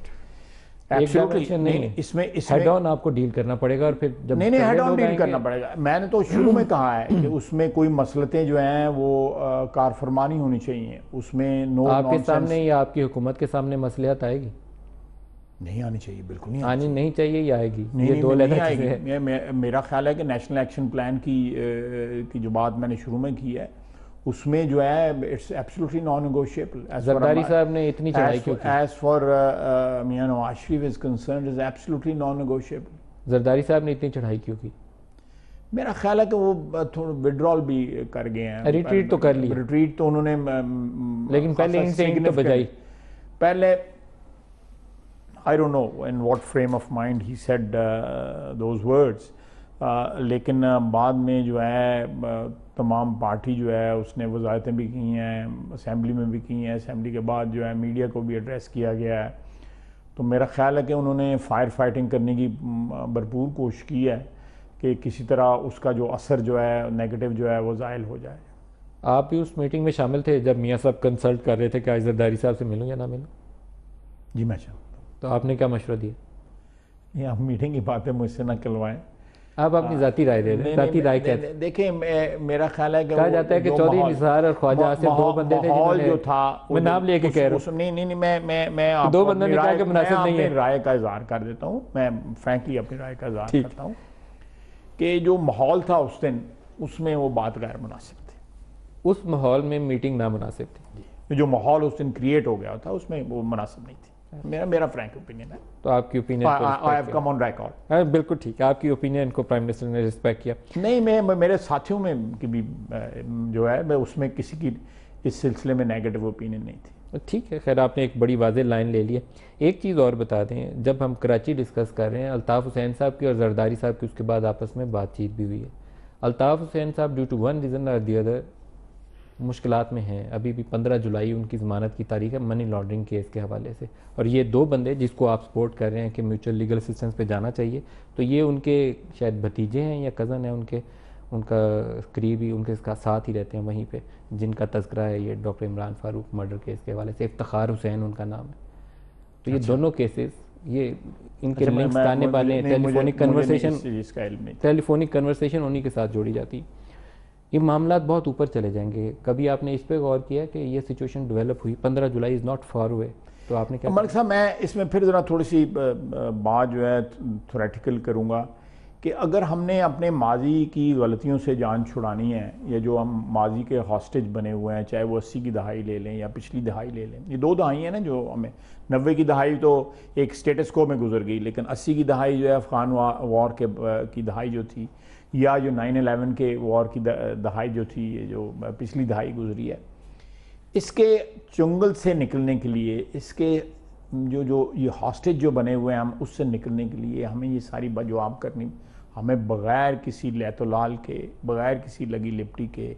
नहीं, इसमें हेड ऑन आपको डील करना पड़ेगा और फिर जब नहीं हेड ऑन डील करना पड़ेगा। मैंने तो शुरू में कहा है कि उसमें कोई मसलतें जो हैं वो कार फरमानी होनी चाहिए, उसमें नो आपके सामने या आपकी हुकूमत के सामने मसलियत आएगी? नहीं आनी चाहिए, बिल्कुल नहीं आनी नहीं चाहिए या आएगी? ये दो नहीं आएगी। मेरा ख्याल है कि नेशनल एक्शन प्लान की जो बात मैंने शुरू में की है उसमें जो है it's absolutely non negotiable. Zardari साहब ने इतनी चढ़ाई क्यों की? एज फॉर मियां Nawaz Sharif is concerned is absolutely non negotiable. Zardari साहब ने इतनी चढ़ाई क्यों की? मेरा ख्याल है कि वो थोड़ा विड्रॉल भी कर गए हैं। रिट्रीट तो कर ली, रिट्रीट तो उन्होंने, लेकिन पहले इनसे तो बजाई। पहले I don't know in what frame of mind he said those words, लेकिन बाद में जो है तमाम पार्टी जो है उसने वजाहतें भी की हैं, असेंबली में भी की हैं, असेंबली के बाद जो है मीडिया को भी एड्रेस किया गया है। तो मेरा ख्याल है कि उन्होंने फायर फाइटिंग करने की भरपूर कोशिश की है कि किसी तरह उसका जो असर जो है नेगेटिव जो है वो ज़ायल हो जाए। आप भी उस मीटिंग में शामिल थे जब मियाँ साहब कंसल्ट कर रहे थे कि आज ज़रदारी साहब से मिलूँ या ना मिलूँ? जी मैं चाहता हूँ। तो आपने क्या मशवरा दिया? ये आप मीटिंग की बातें मुझसे ना करवाएं, आप अपनी ज़ाती राय दे दें। ज़ाती राय क्या? देखिए मेरा ख्याल है कि कहा जाता है कि चौधरी निसार और ख्वाजा आसिफ 2 बंदे थे जिन्होंने, जो था मैं नाम लेके कह रहा हूँ, नहीं मैं 2 बंदों ने कहा कि मुनासिब नहीं है। राय का इज़हार कर देता हूँ, मैं फ्रैंकली अपनी राय का इज़हार करता हूँ कि जो माहौल था उस दिन उसमें वो बात गैर मुनासिब थी। उस माहौल में मीटिंग ना मुनासिब थी। जो माहौल उस दिन क्रिएट हो गया था उसमें वो मुनासिब नहीं थी। मेरा फ्रैंक ओपिनियन है। तो आपकी opinion I have come on record. बिल्कुल ठीक है, आपकी ओपिनियन को प्राइम मिनिस्टर ने रिस्पेक्ट किया। नहीं, मैं मेरे साथियों में की भी जो है मैं उसमें किसी की इस सिलसिले में नेगेटिव ओपिनियन नहीं थी। ठीक है, खैर आपने एक बड़ी वाज़ेह लाइन ले ली है। एक चीज़ और बता दें, जब हम कराची डिस्कस कर रहे हैं, अल्ताफ़ हुसैन साहब की और ज़रदारी साहब की उसके बाद आपस में बातचीत भी हुई है। अल्ताफ़ हुसैन साहब ड्यू टू वन रीज़न और दी अदर मुश्किलात में हैं। अभी भी 15 जुलाई उनकी ज़मानत की तारीख है मनी लॉन्ड्रिंग केस के हवाले से। और ये 2 बंदे जिसको आप सपोर्ट कर रहे हैं कि म्यूचुअल लीगल असिस्टेंस पे जाना चाहिए, तो ये उनके शायद भतीजे हैं या कज़न हैं उनके, उनका करीबी उनके साथ ही रहते हैं वहीं पे, जिनका तज़किरा है ये doctor Imran Farooq murder case के हवाले से। इफ्तिखार हुसैन उनका नाम है। तो ये दोनों केसेस, ये इनके लिंक्स आने वाले टेलीफोनिक कन्वर्सेशन उन्हीं के साथ जोड़ी जाती है। ये मामला बहुत ऊपर चले जाएंगे। कभी आपने इस पे गौर किया कि ये सिचुएशन डेवलप हुई, 15 जुलाई इज़ नॉट फार अवे, तो आपने क्या? मलिक साहब, मैं इसमें फिर ज़रा थोड़ी सी बात जो है थ्योरेटिकल करूँगा कि अगर हमने अपने माजी की गलतियों से जान छुड़ानी है, या जो हम माजी के हॉस्टेज बने हुए हैं, चाहे वो 80 की दहाई ले लें या पिछली दहाई ले लें, ये 2 दहाई हैं ना जो हमें, 90 की दहाई तो एक स्टेटस को में गुजर गई, लेकिन 80 की दहाई जो है अफ़गान वॉर की दहाई जो थी, या जो 9/11 के वॉर की दहाई जो थी, ये जो पिछली दहाई गुजरी है, इसके चुंगल से निकलने के लिए, इसके जो ये हॉस्टेज जो बने हुए हैं, हम उससे निकलने के लिए हमें ये सारी बात जो आप करनी, हमें बग़ैर किसी लैतोलाल के, बग़ैर किसी लगी लिपटी के,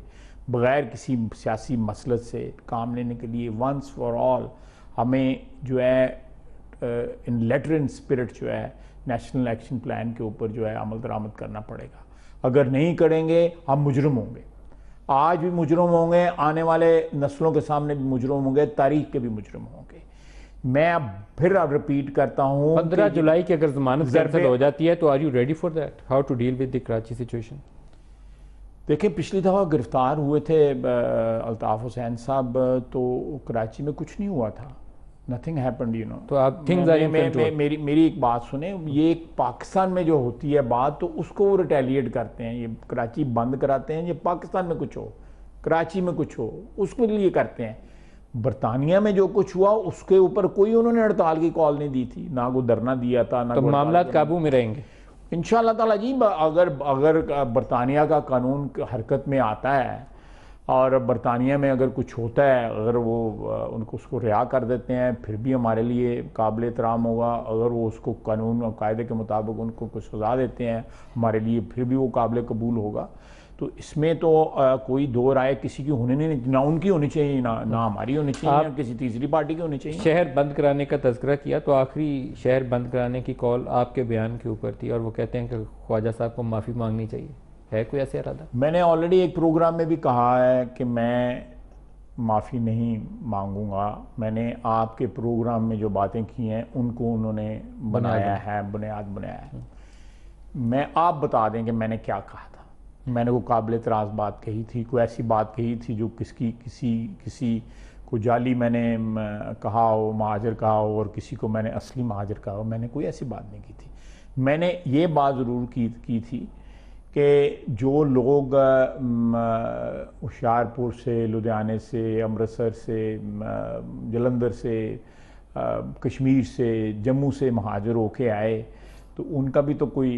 बग़ैर किसी सियासी मसलत से काम लेने के लिए वंस फॉर ऑल हमें जो है इन लेटर इन स्पिरिट जो है नेशनल एक्शन प्लान के ऊपर जो है अमल दरामद करना पड़ेगा। अगर नहीं करेंगे हम मुजरिम होंगे, आज भी मुजरम होंगे, आने वाले नस्लों के सामने भी मुजरम होंगे, तारीख के भी मुजरम होंगे। मैं अब फिर रिपीट करता हूँ 15 जुलाई की अगर जमानत कैंसिल हो जाती है तो are you ready for that? How to deal with the Karachi situation? देखिए, पिछली दफ़ा गिरफ्तार हुए थे अल्ताफ़ हुसैन साहब, तो कराची में कुछ नहीं हुआ था, नथिंग हैपेंड, यू नो। तो आप थिंग्स आर इन कंट्रोल। मेरी एक बात सुने, ये एक पाकिस्तान में जो होती है बात, तो उसको वो रिटेलिएट करते हैं, ये कराची बंद कराते हैं, ये पाकिस्तान में कुछ हो, कराची में कुछ हो, उसके लिए करते हैं। बरतानिया में जो कुछ हुआ उसके ऊपर कोई उन्होंने हड़ताल की कॉल नहीं दी थी, ना कोई धरना दिया था, ना तो मामला काबू में रहेंगे इंशाअल्लाह ताला जी। अगर बरतानिया का कानून हरकत में आता है और बरतानिया में अगर कुछ होता है, अगर वो उनको उसको रिहा कर देते हैं, फिर भी हमारे लिए काबिल एहतराम होगा। अगर वो उसको कानून और कायदे के मुताबिक उनको कुछ सज़ा देते हैं, हमारे लिए फिर भी वो काबिल कबूल होगा। तो इसमें तो कोई दो राय किसी की होने नहीं, ना उनकी होनी चाहिए, ना हमारी होनी चाहिए, ना किसी तीसरी पार्टी की होनी चाहिए। शहर बंद कराने का तज़किरा किया, तो आखिरी शहर बंद कराने की कॉल आपके बयान के ऊपर थी और वो कहते हैं कि ख्वाजा साहब को माफ़ी मांगनी चाहिए, है कोई ऐसा इरादा? मैंने ऑलरेडी एक प्रोग्राम में भी कहा है कि मैं माफ़ी नहीं मांगूंगा। मैंने आपके प्रोग्राम में जो बातें की हैं उनको उन्होंने बनाया है, बुनियाद बनाया है। मैं आप बता दें कि मैंने क्या कहा था। मैंने वो काबिल एतराज़ बात कही थी, कोई ऐसी बात कही थी जो किसी को जाली मैंने कहा हो, महाजर कहा हो, और किसी को मैंने असली महाजर कहा हो। मैंने कोई ऐसी बात नहीं की थी। मैंने ये बात ज़रूर की थी कि जो लोग होशियारपुर से, लुधियाने से, अमृतसर से, जलंधर से, कश्मीर से, जम्मू से महाजर होके आए, तो उनका भी तो कोई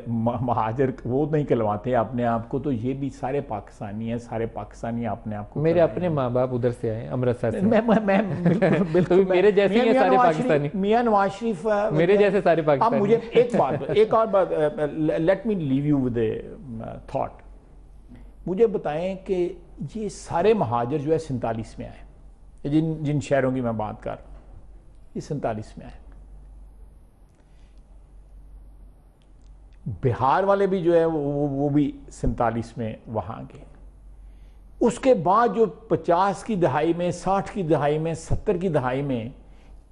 महाजर वो नहीं कहलवाते अपने आप को। तो ये भी सारे पाकिस्तानी हैं, सारे पाकिस्तानी अपने आप को। मेरे अपने माँ बाप उधर से आए, अमृतसर से। मैं बिल्कुल मेरे जैसे ही सारे पाकिस्तानी, मियां नवाज शरीफ मेरे जैसे सारे पाकिस्तानी। अब मुझे एक और बात, let me leave you with A thought. मुझे बताएं कि ये सारे महाजर जो है 47 में आए, जिन शहरों की मैं बात कर रहा हूँ, ये 47 में आए। बिहार वाले भी जो है वो भी 47 में वहाँ गए। उसके बाद जो 50 की दहाई में, 60 की दहाई में, 70 की दहाई में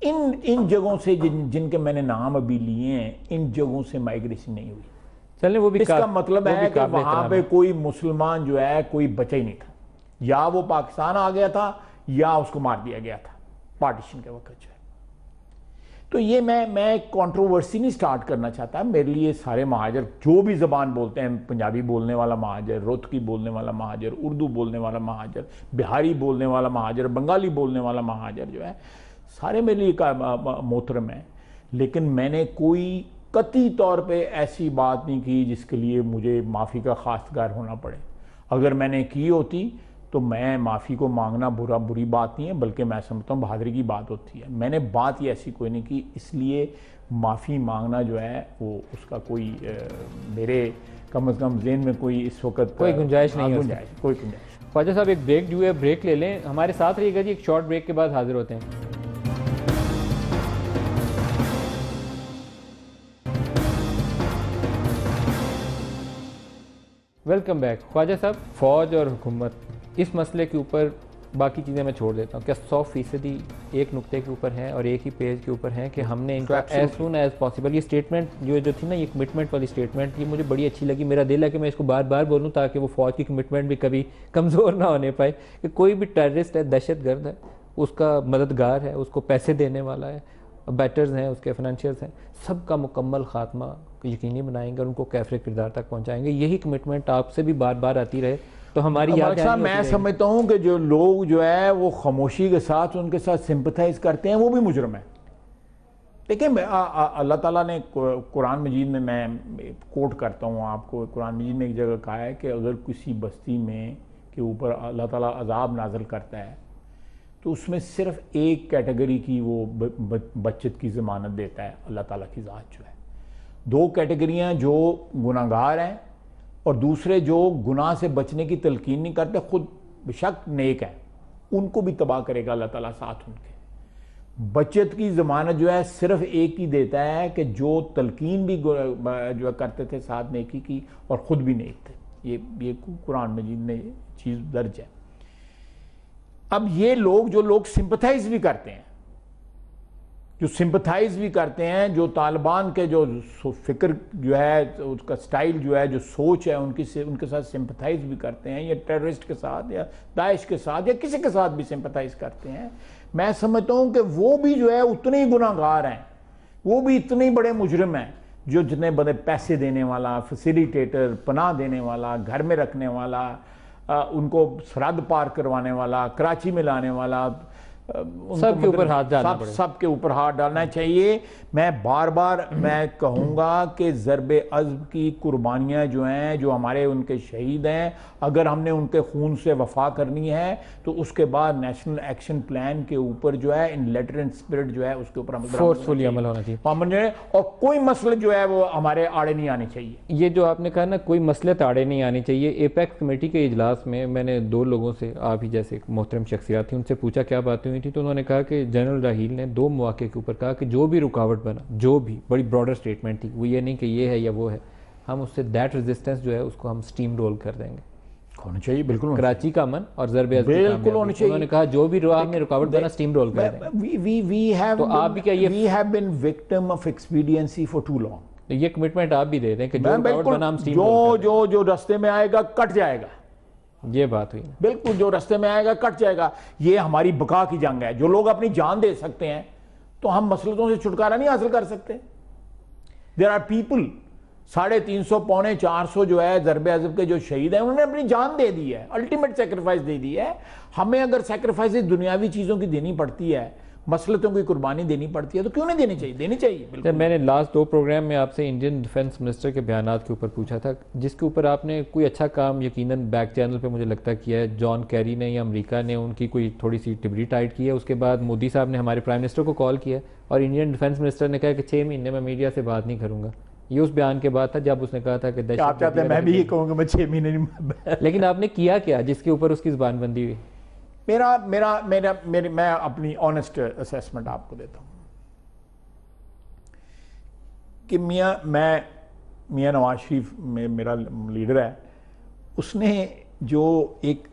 इन जगहों से जिनके मैंने नाम अभी लिए हैं, इन जगहों से माइग्रेशन नहीं हुई। चलिए, वो भी इसका मतलब है कि वहाँ पे कोई मुसलमान जो है कोई बचा ही नहीं था, या वो पाकिस्तान आ गया था या उसको मार दिया गया था पार्टीशन के वक्त जो है। तो ये मैं एक कंट्रोवर्सी नहीं स्टार्ट करना चाहता। मेरे लिए सारे महाजर जो भी ज़बान बोलते हैं, पंजाबी बोलने वाला महाजर, रोहतकी बोलने वाला महाजर, उर्दू बोलने वाला महाजर, बिहारी बोलने वाला महाजर, बंगाली बोलने वाला महाजर जो है, सारे मेरे लिए मोहतरम है। लेकिन मैंने कोई कतई तौर पे ऐसी बात नहीं की जिसके लिए मुझे माफ़ी का खास्तगार होना पड़े। अगर मैंने की होती तो मैं माफ़ी को मांगना बुरी बात नहीं है, बल्कि मैं समझता हूँ बहादुरी की बात होती है। मैंने बात ही ऐसी कोई नहीं की, इसलिए माफ़ी मांगना जो है वो उसका कोई मेरे कम अज़ कम ज़हन में कोई इस वक्त कोई गुंजाइश नहीं है, कोई गुंजाइश। ख्वाजा साहब, एक ब्रेक ड्यू है, ब्रेक ले लें, हमारे साथ रहिएगा जी। एक शॉर्ट ब्रेक के बाद हाजिर होते हैं। Welcome back. ख्वाजा साहब, फ़ौज और हुकूमत, इस मसले के ऊपर बाकी चीज़ें मैं छोड़ देता हूँ, क्या 100% एक नुक्ते के ऊपर हैं और एक ही पेज के ऊपर हैं कि हमने इनका एज सून एज पॉसिबल, ये स्टेटमेंट जो थी ना, ये कमिटमेंट वाली स्टेटमेंट, ये मुझे बड़ी अच्छी लगी। मेरा दिल है कि मैं इसको बार बार बोलूँ ताकि वो फ़ौज की कमिटमेंट भी कभी कमज़ोर ना होने पाए, कि कोई भी टेररिस्ट है, दहशतगर्द है, उसका मददगार है, उसको पैसे देने वाला है, बैटर्स हैं, उसके फाइनेंशियल्स हैं, सबका मुकम्मल खात्मा यकीनी बनाएंगे और उनको कैफरे किरदार तक पहुँचाएंगे। यही कमिटमेंट आपसे भी बार बार आती रहे तो हमारी याद है। मैं समझता हूँ कि जो लोग जो है वो खामोशी के साथ उनके साथ सिंपथाइज करते हैं, वो भी मुजरम है। देखिए, अल्लाह ताला ने कुरान मजीद में, मैं कोट करता हूँ आपको, कुरान मजीद ने एक जगह कहा है कि अगर किसी बस्ती में के ऊपर अल्लाह ताला अजाब नाज़िल करता है तो उसमें सिर्फ एक कैटेगरी की वो बच्चत की ज़मानत देता है अल्लाह ताला की ज़ात जो है। दो कैटेगरियाँ, जो गुनाहगार हैं और दूसरे जो गुनाह से बचने की तलकीन नहीं करते, खुद बेशक नेक हैं, उनको भी तबाह करेगा अल्लाह ताला साथ उनके। बचत की ज़मानत जो है सिर्फ एक ही देता है कि जो तलकीन भी जो करते थे साथ नेकी की और ख़ुद भी नेक थे। ये कुरान मजीद में चीज़ दर्ज है। अब ये लोग जो लोग सिंपथाइज भी करते हैं, जो तालिबान के जो फिक्र जो है, उसका स्टाइल जो है, जो सोच है, उनके साथ सिंपथाइज भी करते हैं, या टेररिस्ट के साथ या दाइश के साथ या किसी के साथ भी सिंपथाइज करते हैं, मैं समझता हूँ कि वो भी जो है उतने ही गुनाहगार हैं, वो भी इतने ही बड़े मुजरिम हैं, जो जितने बड़े पैसे देने वाला, फैसिलिटेटर, पनाह देने वाला, घर में रखने वाला, उनको सरहद पार करवाने वाला, कराची में लाने वाला, सबके ऊपर हाथ डालना पड़ेगा, सबके ऊपर हाथ डालना चाहिए। मैं बार बार मैं कहूँगा कि ज़रबे अज़्ब की कुर्बानियाँ जो हैं, जो हमारे उनके शहीद हैं, अगर हमने उनके खून से वफा करनी है तो उसके बाद नेशनल एक्शन प्लान के ऊपर जो है, इन लेटर एंड स्पिरिट जो है, उसके ऊपर फोर्सफुली अमल होना चाहिए, और कोई मसले जो है वो हमारे आड़े नहीं आने चाहिए। ये जो आपने कहा ना, कोई मसले आड़े नहीं आने चाहिए। एपेक्स कमेटी के इजलास में मैंने 2 लोगों से, आप ही जैसे मोहतरम शख्सियात थी, उनसे पूछा क्या बातें हुई थी, तो उन्होंने कहा कि जनरल राहील ने 2 मौके के ऊपर कहा कि जो भी रुकावट बना, जो भी, बड़ी ब्रॉडर स्टेटमेंट थी, वो ये नहीं कि ये है या वो है, हम उससे दैट रेजिस्टेंस जो है उसको हम स्टीम रोल कर देंगे। होना चाहिए, बिल्कुल। कराची का अमन और ज़रबे अज़्ब बिल्कुल होना चाहिए। उन्होंने कहा जो भी राह में रुकावट बना स्टीम रोल कर देंगे। तो आप भी क्या ये we have been victim of expediency for too long, ये कमिटमेंट आप भी दे दें कि जो रुकावट बना हम स्टीम रोल कर जो रास्ते में आएगा कट जाएगा। ये बात हुई, बिल्कुल, जो रास्ते में आएगा कट जाएगा। ये हमारी बका की जंग है। जो लोग अपनी जान दे सकते हैं, तो हम मसलतों से छुटकारा नहीं हासिल कर सकते। देयर आर पीपल, 350 पौने 400 जो है ज़रबे अज़्ब के जो शहीद हैं, उन्होंने अपनी जान दे दी है, अल्टीमेट सेक्रीफाइस दे दी है। हमें अगर सेक्रीफाइस दुनियावी चीज़ों की देनी पड़ती है, मसलतों की कुर्बानी देनी पड़ती है, तो क्यों नहीं देनी चाहिए? देनी चाहिए, बिल्कुल। मैंने लास्ट 2 प्रोग्राम में आपसे इंडियन डिफेंस मिनिस्टर के बयानात के ऊपर पूछा था, जिसके ऊपर आपने कोई अच्छा काम यकीनन बैक चैनल पे मुझे लगता किया है। जॉन कैरी ने या अमेरिका ने उनकी कोई थोड़ी सी टिबरी टाइट की है, उसके बाद मोदी साहब ने हमारे प्राइम मिनिस्टर को कॉल किया और इंडियन डिफेंस मिनिस्टर ने कहा कि 6 महीने में मीडिया से बात नहीं करूँगा। ये उस बयान के बाद था जब उसने कहा था कि आप चाहते हैं मैं भी ये कहूँगा मैं 6 महीने नहीं लेकिन आपने किया क्या जिसके ऊपर उसकी ज़बानबंदी हुई? मैं अपनी ऑनेस्ट असेसमेंट आपको देता हूँ कि मियाँ नवाज शरीफ में मेरा लीडर है, उसने जो एक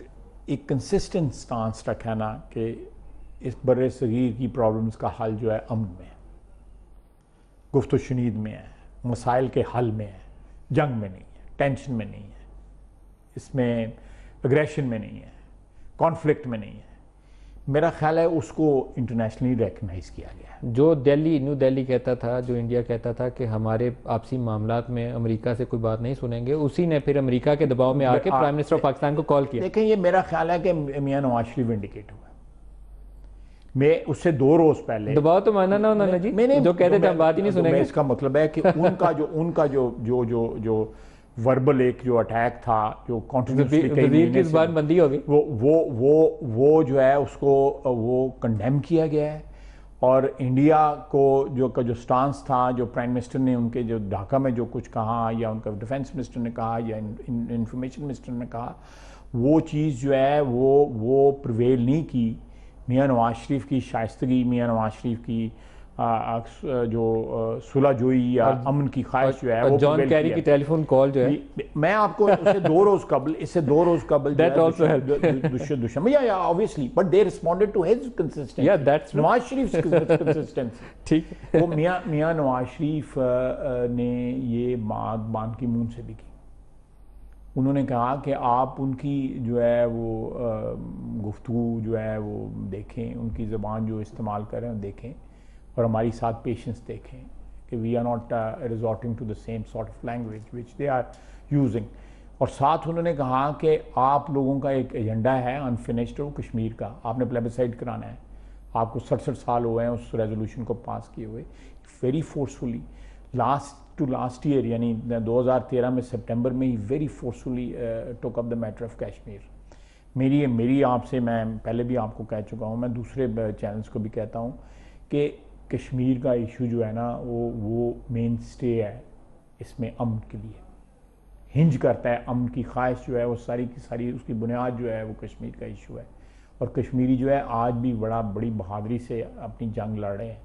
कंसिस्टेंट स्टांस रखा ना कि इस बर्रे सगीर की प्रॉब्लम्स का हल जो है अमन में है, गुफ्त शनीद में है, मसाइल के हल में है, जंग में नहीं है, टेंशन में नहीं है, इसमें एग्रेशन में नहीं है, कॉन्फ्लिक्ट में नहीं है। मेरा ख्याल है उसको इंटरनेशनली रिकग्नाइज किया गया। जो न्यू दिल्ली कहता था, जो इंडिया कहता था कि हमारे आपसी मामलात में अमेरिका से कोई बात नहीं सुनेंगे, उसी ने फिर अमेरिका के दबाव में आके प्राइम मिनिस्टर ऑफ पाकिस्तान को कॉल किया। देखें, ये मेरा ख्याल है कि मियाँ नवाज शरीफ इंडिकेट हुआ। मैं उससे 2 रोज पहले दबाव तो माना ना उन्होंने जी, मैंने जो कहते थे हम बात ही नहीं सुनेंगे। इसका मतलब है कि उनका जो वर्बल एक जो अटैक था, जो कॉन्टिन्यूसली की ज़बानबंदी हो गई, वो जो है उसको वो कंडेम किया गया है। और इंडिया को जो स्टांस था, जो प्राइम मिनिस्टर ने उनके जो ढाका में जो कुछ कहा, या उनका डिफेंस मिनिस्टर ने कहा, या इंफॉर्मेशन मिनिस्टर ने कहा, वो चीज़ जो है वो प्रिवेल नहीं की। मियाँ नवाज शरीफ की शाइस्तगी, मियाँ नवाज शरीफ की जो सुलह जोई या अमन की ख्वाहिश जो है, वो जॉन कैरी की टेलीफोन कॉल जो है, मैं आपको इससे 2 रोज कबल दैट आल्सो हेल्प दुश्मन या obviously, but they responded to his consistency, या दैट्स नवाज शरीफ कंसिस्टेंसी। ठीक है। वो मियाँ नवाज शरीफ ने ये बात बान की मून से भी की। उन्होंने कहा कि आप उनकी जो है वो गुफ्तगू जो है वो देखें, उनकी ज़बान जो इस्तेमाल करें देखें, और हमारी साथ पेशेंस देखें कि we are not resorting to the same sort of language which they are using. और साथ उन्होंने कहा कि आप लोगों का एक एजेंडा है अनफिनिश्ड, वो कश्मीर का आपने प्लेबिसाइड कराना है। आपको 67 साल हुए हैं उस रेजोल्यूशन को पास किए हुए, वेरी फोर्सफुली लास्ट ईयर यानी 2013 में सितंबर में ही very forcefully took up the matter of Kashmir. मेरी आपसे, मैं पहले भी आपको कह चुका हूँ, मैं दूसरे चैनल्स को भी कहता हूँ कि कश्मीर का इशू जो है ना वो मेन स्टे है इसमें, अमन के लिए हिंज करता है। अमन की ख्वाहिश जो है वो सारी की सारी उसकी बुनियाद जो है वो कश्मीर का इशू है। और कश्मीरी जो है आज भी बड़ी बहादुरी से अपनी जंग लड़ रहे हैं।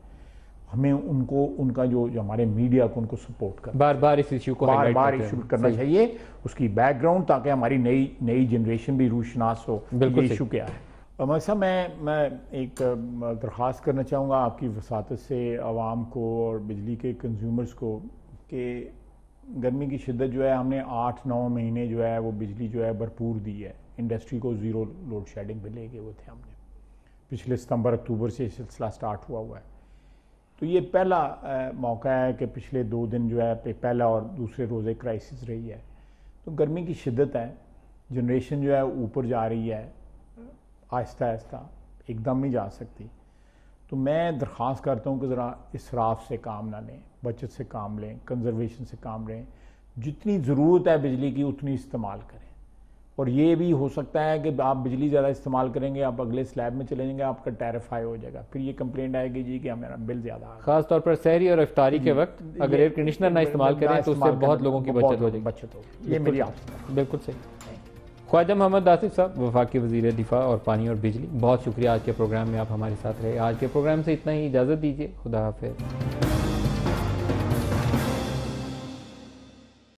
हमें उनको उनका जो हमारे मीडिया को उनको सपोर्ट करना, बार बार इस इशू को बार बार इशू करना चाहिए, उसकी बैकग्राउंड, ताकि हमारी नई जनरेशन भी रूशनास हो ये इशू क्या है। अमर साहब, मैं एक दरख्वास्त करना चाहूँगा आपकी वसातत से आवाम को और बिजली के कंज्यूमर्स को कि गर्मी की शिद्दत जो है हमने 8-9 महीने जो है वो बिजली जो है भरपूर दी है, इंडस्ट्री को ज़ीरो लोड शेडिंग पे ले गए वो थे हमने, पिछले सितंबर-अक्टूबर से सिलसिला स्टार्ट हुआ है। तो ये पहला मौका है कि पिछले 2 दिन जो है पहला और दूसरे रोज़े क्राइसिस रही है। तो गर्मी की शिद्दत है, जनरेशन जो है ऊपर जा रही है आहिस्ता आहिस्ता, एकदम नहीं जा सकती। तो मैं दरख्वास्त करता हूँ कि ज़रा इसराफ से काम ना लें, बचत से काम लें, कंजर्वेशन से काम लें, जितनी ज़रूरत है बिजली की उतनी इस्तेमाल करें। और ये भी हो सकता है कि आप बिजली ज़्यादा इस्तेमाल करेंगे, आप अगले स्लैब में चले जाएंगे, आपका टैरिफ हाई हो जाएगा, फिर ये कंप्लेंट आएगी जी कि हमारा बिल ज़्यादा आ गया। खास तौर पर सहरी और इफ्तारी के वक्त अगर एयर कंडीशनर ना इस्तेमाल करें तो उससे बहुत लोगों की बचत हो जाएगी। ये मेरी आपसे बिल्कुल सही। ख्वाजा मोहम्मद आसिफ साहब, वफाकी वज़ीर दिफा और पानी और बिजली, बहुत शुक्रिया आज के प्रोग्राम में आप हमारे साथ रहे। आज के प्रोग्राम से इतना ही, इजाज़त दीजिए, खुदा हाफिज़।